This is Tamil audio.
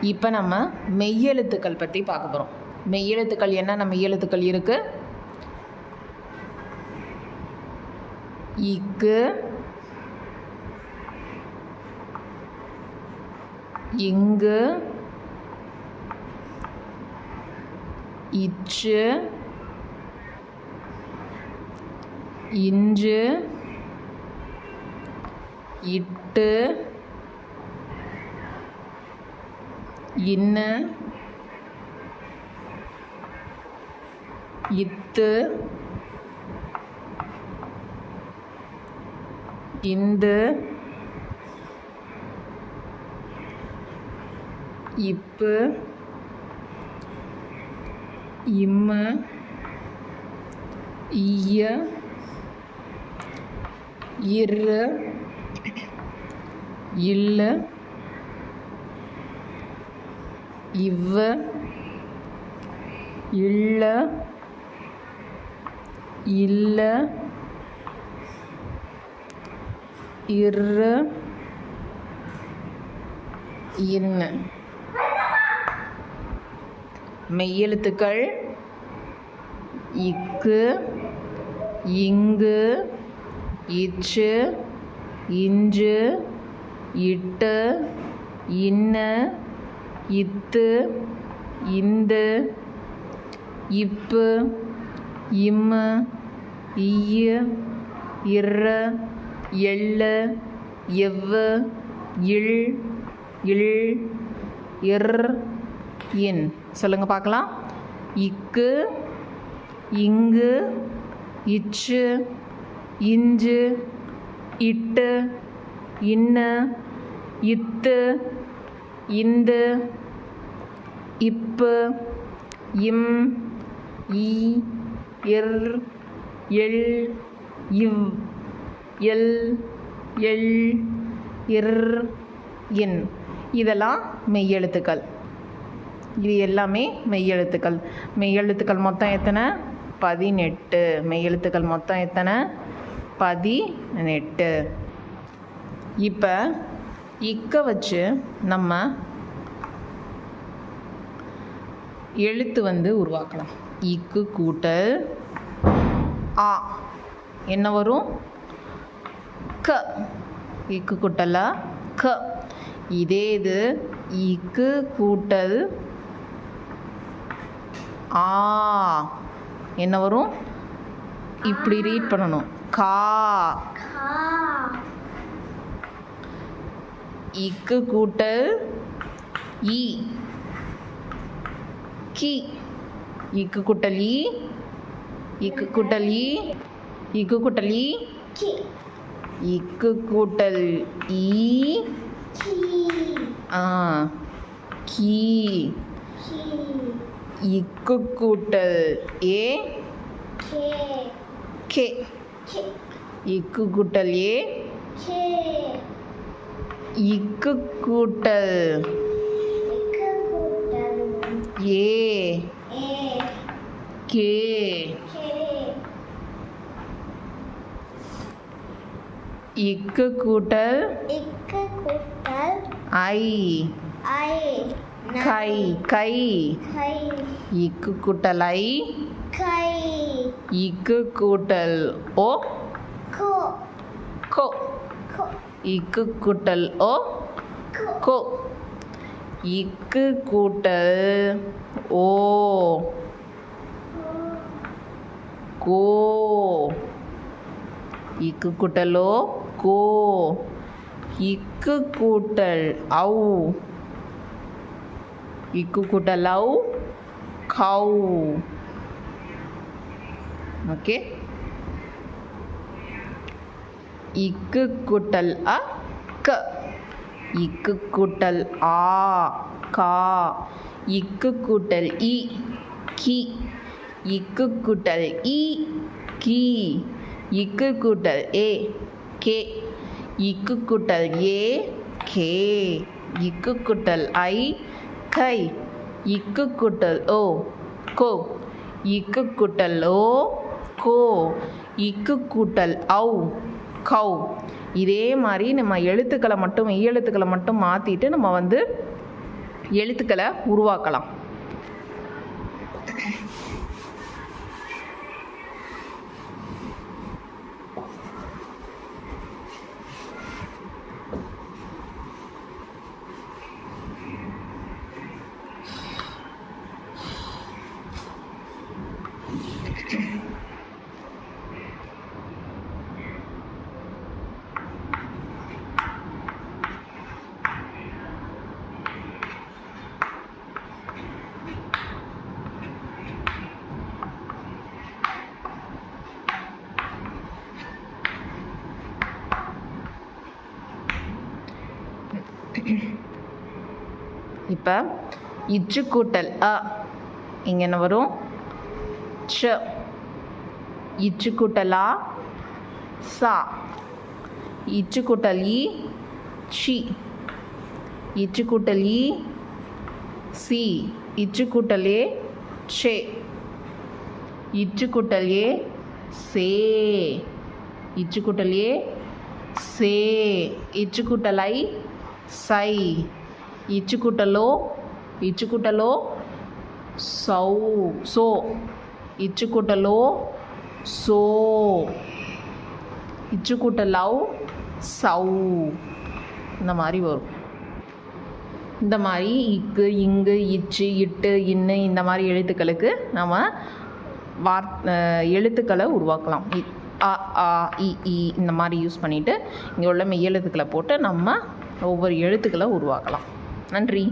இப்போ நம்ம மெய்யெழுத்துக்கள் பற்றி பார்க்க போகிறோம். மெய்யெழுத்துக்கள் என்னென்ன மெய்யெழுத்துக்கள் இருக்குது? இக்கு, இங்கு, இச்சு, இஞ்சு, இட்டு, இன்னு, இத்து, இந்து, இப்பு, இம்மு, ஈய, இரு, இல்லு, இவ்வு, இல்ல, இல்ல, இரு, இன்னு. மெய்யெழுத்துக்கள் இக்கு, இங்கு, இச்சு, இஞ்சு, இட்டு, இன்னு, இத்து, இந்து, இப்பு, இம்மு, ஈய, இரு, எள்ளு, எவ்வு, இல், இல், இர், இன். சொல்லுங்க பார்க்கலாம். இக்கு, இங்கு, இச்சு, இஞ்சு, இட்டு, இன்னு, இத்து, இந்து, இப்பு, இம், ஈ, இர், எள், இவ், எல், எள், இர், இன். இதெல்லாம் மெய்யெழுத்துக்கள். இது எல்லாமே மெய்யெழுத்துக்கள். மெய்யெழுத்துக்கள் மொத்தம் எத்தனை? 18. மெய்யெழுத்துக்கள் மொத்தம் எத்தனை? 18. இப்போ இக்க வச்சு நம்ம எழுத்து உருவாக்கலாம். இக்கு கூட்டல் ஆ என்ன வரும்? க. இக்கு கூட்டலா க. இதே இது இக்கு கூட்டல் ஆ என்ன வரும்? இப்படி ரீட் பண்ணணும். கா. இக்கு கூட்டல் ஈ கி. இக்கு கூட்டல் ஈ, இக்கு கூட்டல் ஈ, இக்கு கூட்டல் ஈ, இக்கு கூட்டல் ஈ, கீ. இக்கு கூட்டல் ஏ, கே. இக்கு கூட்டல் ஏ, இக்கு கூட்டல் ஏ, கே. இக்கு கூட்டல் ஐ, கை. கை. இக்கு கூட்டல் ஐ, இக்கு கூட்டல் ஓ, கோ. இக்கு கூட்டல் ஓ, கோ. இக்கு கூட்டல் ஓ, கோ. இக்கு கூட்டல் ஓ, கோ. இக்கு கூட்டல் ஔ, இக்கு கூட்டல் ஔ, கௌ. ஓகே. இக்கு கூட்டல் அ, க. இக்கு கூட்டல் ஆ, கா. இக்கு கூட்டல் இ, கி. இக்கு கூட்டல் இ, கி. இக்கு கூட்டல் ஏ, கே. இக்கு கூட்டல் ஏ, கே. இக்கு கூட்டல் ஐ, கை. இக்கு கூட்டல் ஓ, கோ. இக்கு கூட்டல் ஓ, கோ. இக்கு கூட்டல் ஔ, கௌ. இதே மாதிரி நம்ம எழுத்துக்களை மட்டும் மெய்யெழுத்துக்களை மட்டும் மாற்றிட்டு நம்ம எழுத்துக்களை உருவாக்கலாம். இப்போ இச்சு கூட்டல் அ இங்கே என்ன வரும்? ச. இச்சு கூட்டல் ஆ சா. இச்சு கூட்டல் இ சி. இச்சு கூட்டல் இ சி. இச்சு கூட்டல் ஏ சே. இச்சு கூட்டல் ஏ சே. இச்சு கூட்டல் ஏ சே. இச்சு கூட்டல் ஐ சை. இச்சு கூட்டலோ சௌ சோ. இச்சு கூட்டலோ சோ. இச்சு கூட்டலவ் சௌ. இந்த மாதிரி வரும். இந்த மாதிரி இக்கு இங்கு இச்சு இட்டு இன்னு இந்த மாதிரி எழுத்துக்களுக்கு நம்ம எழுத்துக்களை உருவாக்கலாம். அ ஆ இ ஈ இந்த மாதிரி யூஸ் பண்ணிவிட்டு இங்கே உள்ள மெய் எழுத்துக்களை போட்டு நம்ம ஒவ்வொரு எழுத்துக்களை உருவாக்கலாம். நன்றி.